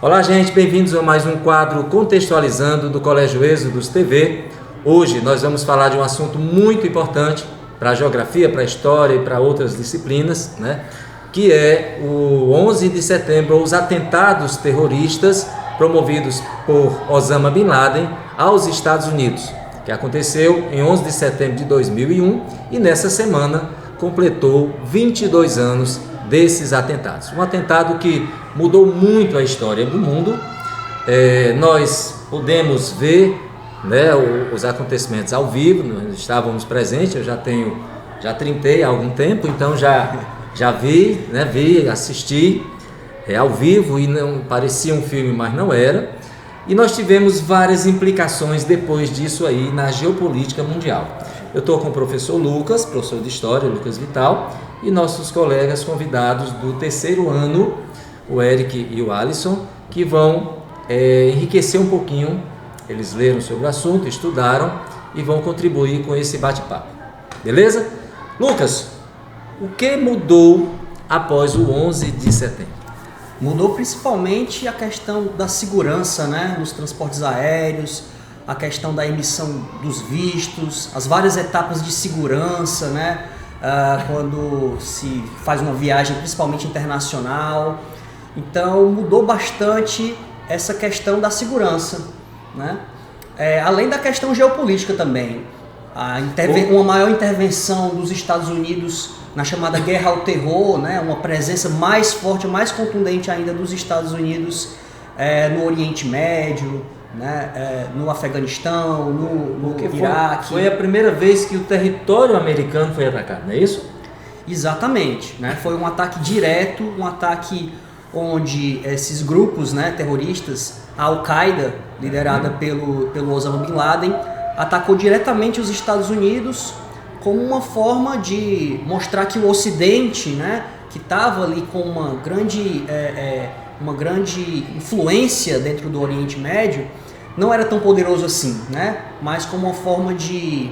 Olá, gente, bem-vindos a mais um quadro Contextualizando do Colégio Êxodos TV. Hoje nós vamos falar de um assunto muito importante para a geografia, para a história e para outras disciplinas, né? Que é o 11 de setembro, os atentados terroristas promovidos por Osama Bin Laden aos Estados Unidos, que aconteceu em 11 de setembro de 2001 e nessa semana completou 22 anos desses atentados. Um atentado que mudou muito a história do mundo. Nós podemos ver, né, os acontecimentos ao vivo, nós estávamos presentes, eu já trintei há algum tempo, então já vi, né, assisti ao vivo e não parecia um filme, mas não era. E nós tivemos várias implicações depois disso aí na geopolítica mundial. Eu estou com o professor Lucas, professor de História, Lucas Vital, e nossos colegas convidados do terceiro ano, o Eric e o Alisson, que vão enriquecer um pouquinho. Eles leram sobre o assunto, estudaram e vão contribuir com esse bate-papo. Beleza? Lucas, o que mudou após o 11 de setembro? Mudou principalmente a questão da segurança, né, nos transportes aéreos, a questão da emissão dos vistos, as várias etapas de segurança, né, quando se faz uma viagem, principalmente internacional. Então mudou bastante essa questão da segurança, né? Além da questão geopolítica também, uma maior intervenção dos Estados Unidos na chamada guerra ao terror, né? Uma presença mais forte, mais contundente ainda dos Estados Unidos no Oriente Médio, né? No Afeganistão, no Iraque. Foi a primeira vez que o território americano foi atacado, não é isso? Exatamente, né? Foi um ataque direto, um ataque onde esses grupos, né, terroristas, a Al-Qaeda, liderada pelo Osama Bin Laden, atacou diretamente os Estados Unidos como uma forma de mostrar que o Ocidente, né, que estava ali com uma grande influência dentro do Oriente Médio, não era tão poderoso assim, né, mas como uma forma de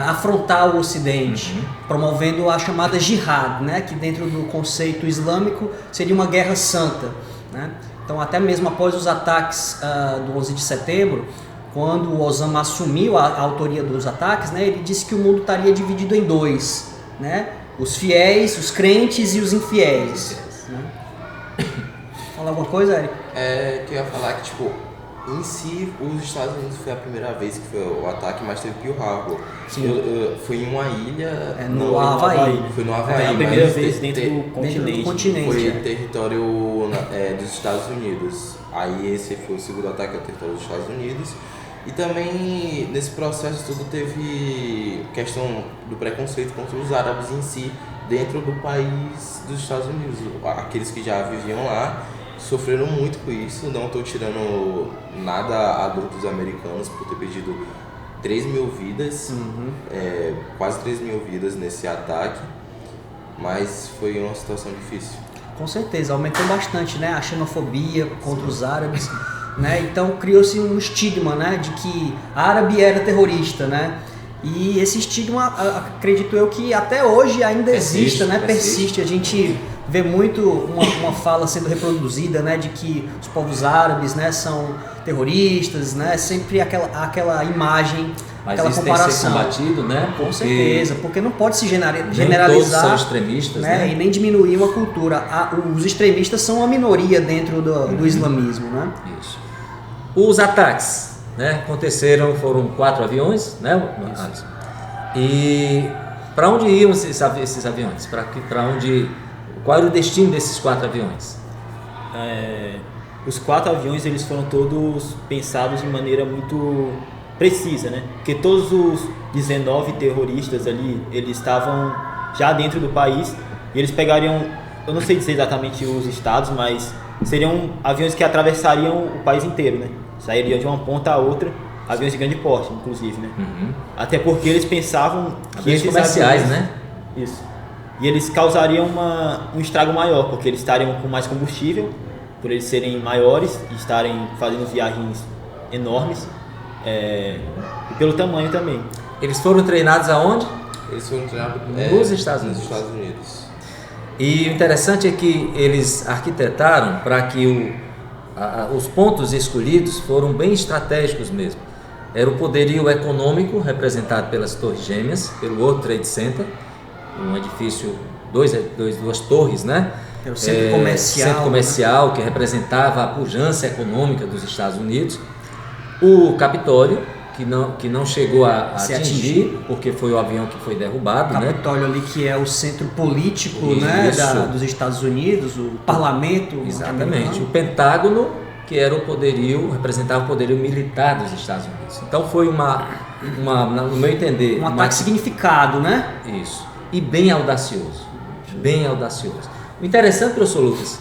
afrontar o Ocidente, promovendo a chamada jihad, né, que dentro do conceito islâmico seria uma guerra santa, né? Então, até mesmo após os ataques do 11 de setembro, quando o Osama assumiu a autoria dos ataques, né, ele disse que o mundo estaria dividido em dois, né, os fiéis, os crentes e os infiéis. Né? Fala alguma coisa, Eric? Que eu ia falar que, tipo, em si, os Estados Unidos foi a primeira vez que foi o ataque, mas teve Pearl Harbor. Foi em uma ilha... no Havaí. Foi no Havaí. É a primeira vez dentro do continente. Foi território dos Estados Unidos. Aí esse foi o segundo ataque ao território dos Estados Unidos. E também, nesse processo tudo, teve questão do preconceito contra os árabes em si, dentro do país dos Estados Unidos. Aqueles que já viviam lá sofreram muito com isso. Não estou tirando nada a grupos americanos por ter perdido 3 mil vidas, quase 3 mil vidas nesse ataque, mas foi uma situação difícil. Com certeza, aumentou bastante, né, a xenofobia contra os árabes, né? Então criou-se um estigma, né, de que árabe era terrorista, né? E esse estigma, acredito eu, que até hoje ainda existe, né? Persiste. A gente vê muito uma fala sendo reproduzida, né, de que os povos árabes, né, são terroristas, né? Sempre aquela imagem, mas aquela isso comparação. Tem que ser combatido, né? Com certeza, porque não pode se generalizar. Nem todos são extremistas, né? E nem diminuir uma cultura. Os extremistas são uma minoria dentro do islamismo, né? Isso. Os ataques, né, aconteceram, foram 4 aviões, né? E para onde iam esses aviões? Qual era o destino desses 4 aviões? Os 4 aviões, eles foram todos pensados de maneira muito precisa, né? Porque todos os 19 terroristas ali, eles estavam já dentro do país e eles pegariam, eu não sei dizer exatamente os estados, mas seriam aviões que atravessariam o país inteiro, né? Sairiam de uma ponta a outra, aviões de grande porte, inclusive, né? Até porque eles pensavam que aviões comerciais, aviões, né? Isso. E eles causariam um estrago maior, porque eles estariam com mais combustível, por eles serem maiores e estarem fazendo viagens enormes, e pelo tamanho também. Eles foram treinados aonde? Eles foram treinados nos Estados Unidos. E o interessante é que eles arquitetaram para que os pontos escolhidos foram bem estratégicos mesmo. Era o poderio econômico, representado pelas Torres Gêmeas, pelo World Trade Center, um edifício, duas torres, né? Era o centro comercial. Centro comercial, que representava a pujança econômica dos Estados Unidos. O Capitólio, que não chegou a atingir, porque foi o avião que foi derrubado. O Capitólio ali, que é o centro político, né, dos Estados Unidos, o parlamento. Exatamente. O Pentágono, que era o poderio, representava o poderio militar dos Estados Unidos. Então foi no meu entender... Um ataque significado, né? Isso. E bem audacioso. Bem audacioso. O interessante, professor Lucas,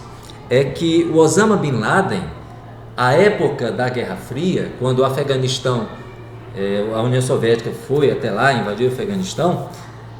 é que o Osama Bin Laden, à época da Guerra Fria, quando o Afeganistão, a União Soviética foi até lá, invadiu o Afeganistão,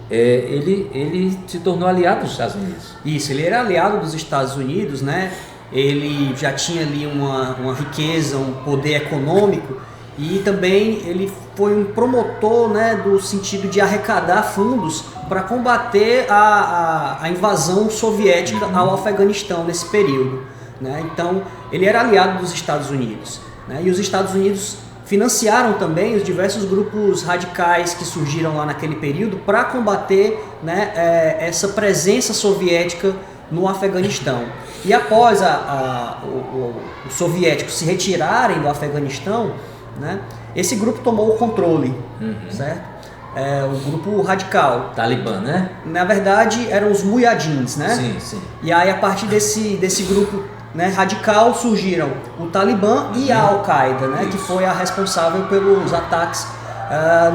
ele se tornou aliado dos Estados Unidos. Isso, ele era aliado dos Estados Unidos, né? Ele já tinha ali uma riqueza, um poder econômico, e também ele foi um promotor, né, do sentido de arrecadar fundos para combater a invasão soviética ao Afeganistão nesse período, né? Então ele era aliado dos Estados Unidos, né? E os Estados Unidos financiaram também os diversos grupos radicais que surgiram lá naquele período para combater, né, essa presença soviética no Afeganistão. E após os soviéticos se retirarem do Afeganistão, né, esse grupo tomou o controle, certo? O grupo radical. Talibã, né? Na verdade, eram os mujahidins, né? Sim, sim. E aí, a partir desse grupo, né, radical, surgiram o Talibã e a Al-Qaeda, né, que foi a responsável pelos ataques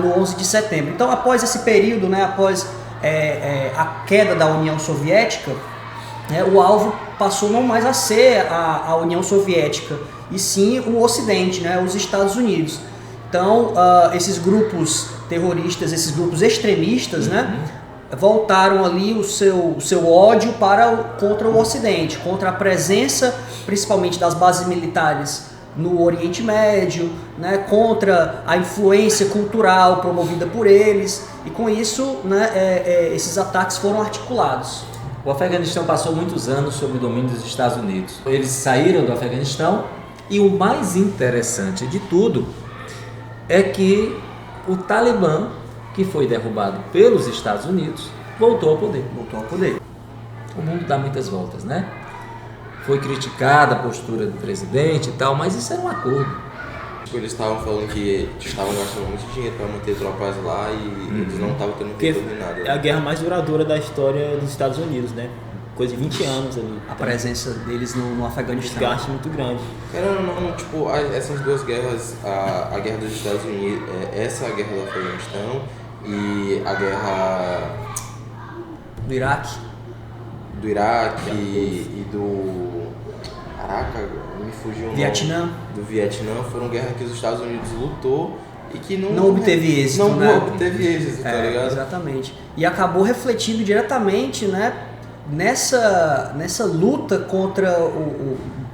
no 11 de setembro. Então, após esse período, né, após a queda da União Soviética, o alvo passou não mais a ser a União Soviética, e sim o Ocidente, né, os Estados Unidos. Então, esses grupos terroristas, esses grupos extremistas, né, voltaram ali o seu ódio contra o Ocidente, contra a presença, principalmente das bases militares no Oriente Médio, né, contra a influência cultural promovida por eles, e com isso, né, esses ataques foram articulados. O Afeganistão passou muitos anos sob o domínio dos Estados Unidos. Eles saíram do Afeganistão e o mais interessante de tudo é que o Talibã, que foi derrubado pelos Estados Unidos, voltou ao poder. O mundo dá muitas voltas, né? Foi criticada a postura do presidente e tal, mas isso era um acordo. Eles estavam falando que estavam gastando muito dinheiro para manter tropas lá e eles não estavam tendo retorno em nada. É a guerra mais duradoura da história dos Estados Unidos, né? Coisa de 20 anos ali. A presença deles no Afeganistão. Um desgaste muito grande. Não, tipo, essas duas guerras, a guerra dos Estados Unidos, essa é a guerra do Afeganistão e a guerra do Iraque. Do Iraque e do... Caraca, me fugiu o Vietnã. nome. Do Vietnã, foram guerras que os Estados Unidos lutou e que não obteve êxito, não né? obteve êxito, tá ligado? Exatamente. E acabou refletindo diretamente, né, nessa luta contra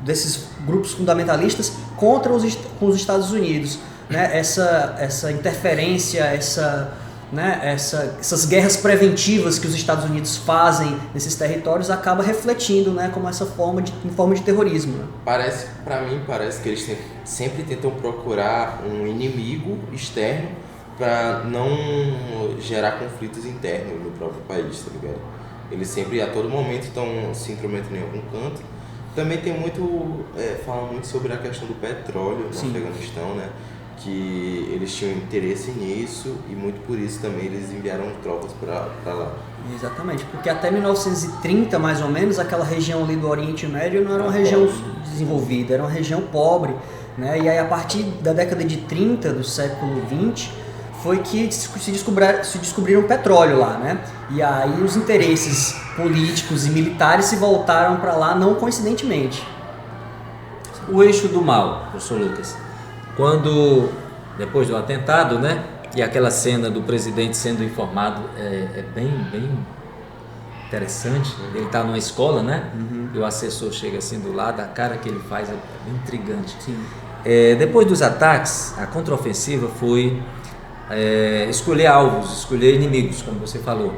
desses grupos fundamentalistas contra os Estados Unidos, né? Essa interferência, essas guerras preventivas que os Estados Unidos fazem nesses territórios acaba refletindo, né, como essa forma de terrorismo. Né? Parece que eles sempre tentam procurar um inimigo externo para não gerar conflitos internos no próprio país, tá ligado? Eles sempre, a todo momento, estão se intrometendo em algum canto. Também tem falam muito sobre a questão do petróleo no Afeganistão, né? Que eles tinham interesse nisso e muito por isso também eles enviaram tropas para lá. Exatamente, porque até 1930, mais ou menos, aquela região ali do Oriente Médio não era uma região desenvolvida, era uma região pobre, né? E aí a partir da década de 30 do século 20 foi que se descobriram petróleo lá, né? E aí os interesses políticos e militares se voltaram para lá, não coincidentemente. O eixo do mal, professor Lucas, quando, depois do atentado, né, e aquela cena do presidente sendo informado, é bem interessante. Ele está numa escola, né, e o assessor chega assim do lado, a cara que ele faz é bem intrigante. Depois dos ataques, a contraofensiva foi escolher alvos, escolher inimigos, como você falou,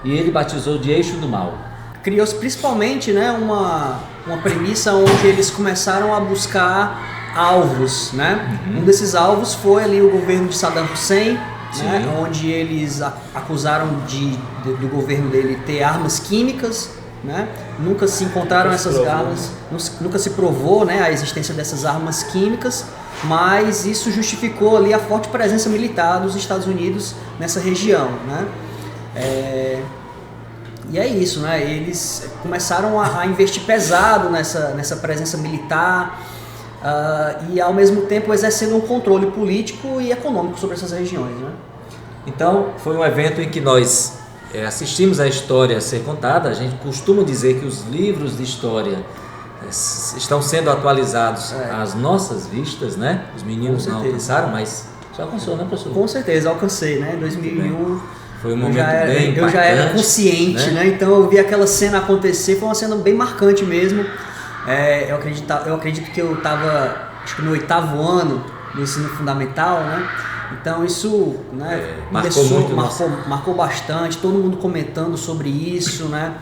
e ele batizou de eixo do mal. criou-se principalmente, né, uma premissa onde eles começaram a buscar alvos, né? Um desses alvos foi ali o governo de Saddam Hussein, né, onde eles acusaram do governo dele ter armas químicas, né? Nunca se encontraram essas armas, nunca se provou, né, a existência dessas armas químicas, mas isso justificou ali a forte presença militar dos Estados Unidos nessa região, né? E é isso, né? Eles começaram a investir pesado nessa presença militar e ao mesmo tempo exercendo um controle político e econômico sobre essas regiões, né? Então, foi um evento em que nós assistimos a história ser contada. A gente costuma dizer que os livros de história estão sendo atualizados às nossas vistas, né? Os meninos não alcançaram, mas já alcançou, né, professor? Com certeza, alcancei, né? Em 2001 foi um momento bem impactante, eu já era consciente, né? Então eu vi aquela cena acontecer, foi uma cena bem marcante mesmo. Eu acredito que eu estava, acho que no 8º ano do ensino fundamental, né? Então isso, né, marcou bastante, todo mundo comentando sobre isso, né?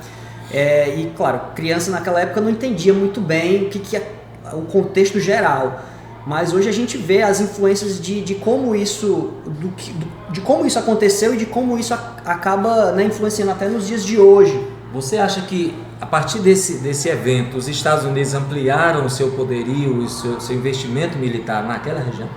E claro, criança naquela época não entendia muito bem o que é o contexto geral, mas hoje a gente vê as influências de como isso, de como isso aconteceu e de como isso acaba, né, influenciando até nos dias de hoje. Você acha que a partir desse evento os Estados Unidos ampliaram o seu poderio e o seu investimento militar naquela região?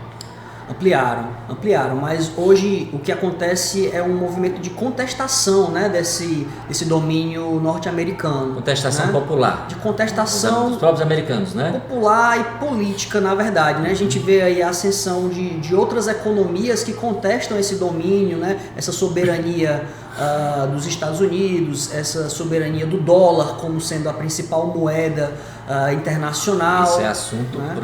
Ampliaram, mas hoje o que acontece é um movimento de contestação, né, desse domínio norte-americano. Contestação, né? Popular. De contestação dos próprios americanos, né? Popular e política, na verdade, né? A gente vê aí a ascensão de outras economias que contestam esse domínio, né? Essa soberania dos Estados Unidos, essa soberania do dólar como sendo a principal moeda internacional. Isso é assunto, né,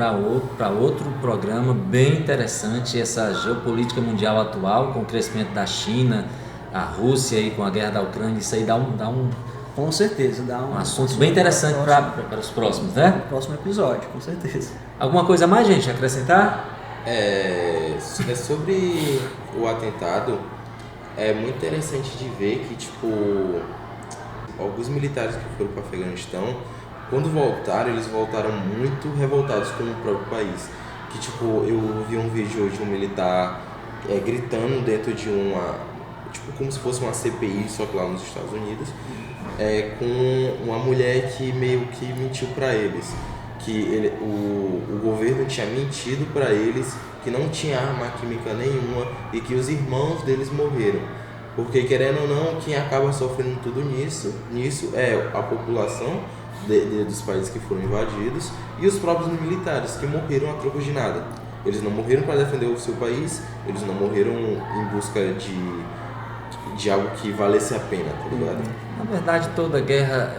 para outro programa bem interessante, essa geopolítica mundial atual, com o crescimento da China, a Rússia e com a guerra da Ucrânia. Isso aí dá um com certeza, dá um assunto bem interessante para os próximos, né? No próximo episódio, com certeza. Alguma coisa mais, gente, a acrescentar? Sobre o atentado, é muito interessante de ver que, tipo, alguns militares que foram para o Afeganistão, quando voltaram, eles voltaram muito revoltados com o próprio país. Que, tipo, eu vi um vídeo de um militar gritando dentro de uma, tipo, como se fosse uma CPI, só que lá nos Estados Unidos, com uma mulher que meio que mentiu para eles. Que o governo tinha mentido para eles que não tinha arma química nenhuma e que os irmãos deles morreram. Porque, querendo ou não, quem acaba sofrendo tudo nisso é a população dos países que foram invadidos e os próprios militares que morreram a troco de nada. Eles não morreram para defender o seu país, eles não morreram em busca de algo que valesse a pena, tá ligado? Na verdade, toda guerra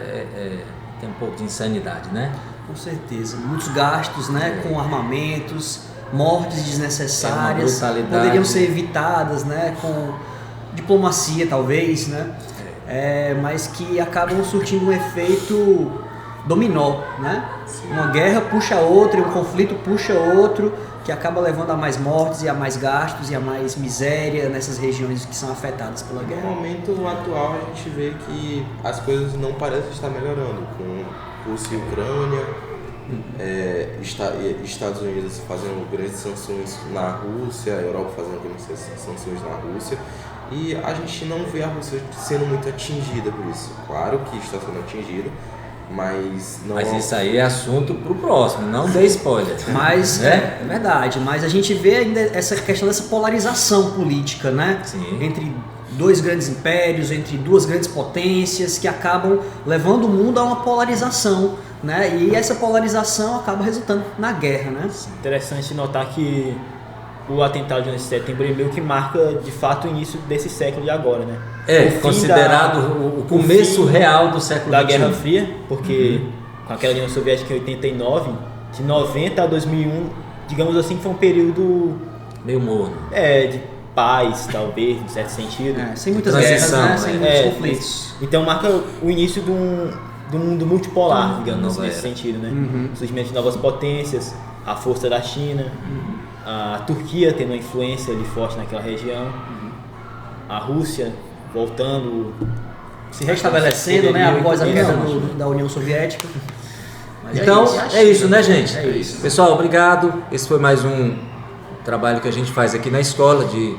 tem um pouco de insanidade, né? Com certeza. Muitos gastos, né, com armamentos, mortes desnecessárias, poderiam ser evitadas, né, com diplomacia talvez, né? Mas que acabam surtindo um efeito dominó, né? Sim. Uma guerra puxa a outra, um conflito puxa outro, que acaba levando a mais mortes e a mais gastos e a mais miséria nessas regiões que são afetadas pela guerra. No momento atual a gente vê que as coisas não parecem estar melhorando, com Rússia e Ucrânia, Estados Unidos fazendo grandes sanções na Rússia, a Europa fazendo grandes sanções na Rússia, e a gente não vê a Rússia sendo muito atingida por isso. Claro que está sendo atingida, mas não... Mas isso aí é assunto para o próximo, não dê spoiler. Mas é verdade, mas a gente vê ainda essa questão dessa polarização política, né? Sim. Entre dois grandes impérios, entre duas grandes potências que acabam levando o mundo a uma polarização, né? E essa polarização acaba resultando na guerra, né? Interessante notar que o atentado de 11 de setembro meio que marca de fato o início desse século de agora, né? Considerado o começo real do século da XXI. Guerra Fria, porque com aquela União Soviética em 89, de 90 a 2001, digamos assim, foi um período meio morno. De paz, talvez, em certo sentido. Sem muitas guerras, né? Sem muitos conflitos. Então marca o início de um mundo multipolar, digamos, nesse sentido, né? O surgimento de novas potências, a força da China, a Turquia tendo uma influência ali forte naquela região, a Rússia voltando se restabelecendo, né, após a queda da União Soviética. Mas então, é isso, né, gente? É isso. Pessoal, obrigado. Esse foi mais um trabalho que a gente faz aqui na escola de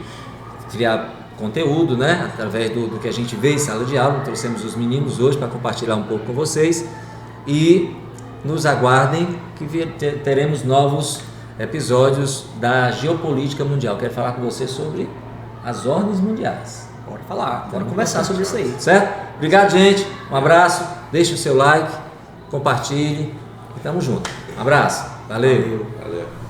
criar conteúdo, né? Através do que a gente vê em sala de aula. Trouxemos os meninos hoje para compartilhar um pouco com vocês. E nos aguardem que teremos novos episódios da geopolítica mundial. Quero falar com você sobre as ordens mundiais. Bora falar, bora conversar sobre isso aí. Certo? Obrigado, gente. Um abraço. Deixe o seu like, compartilhe e tamo junto. Um abraço. Valeu. Valeu.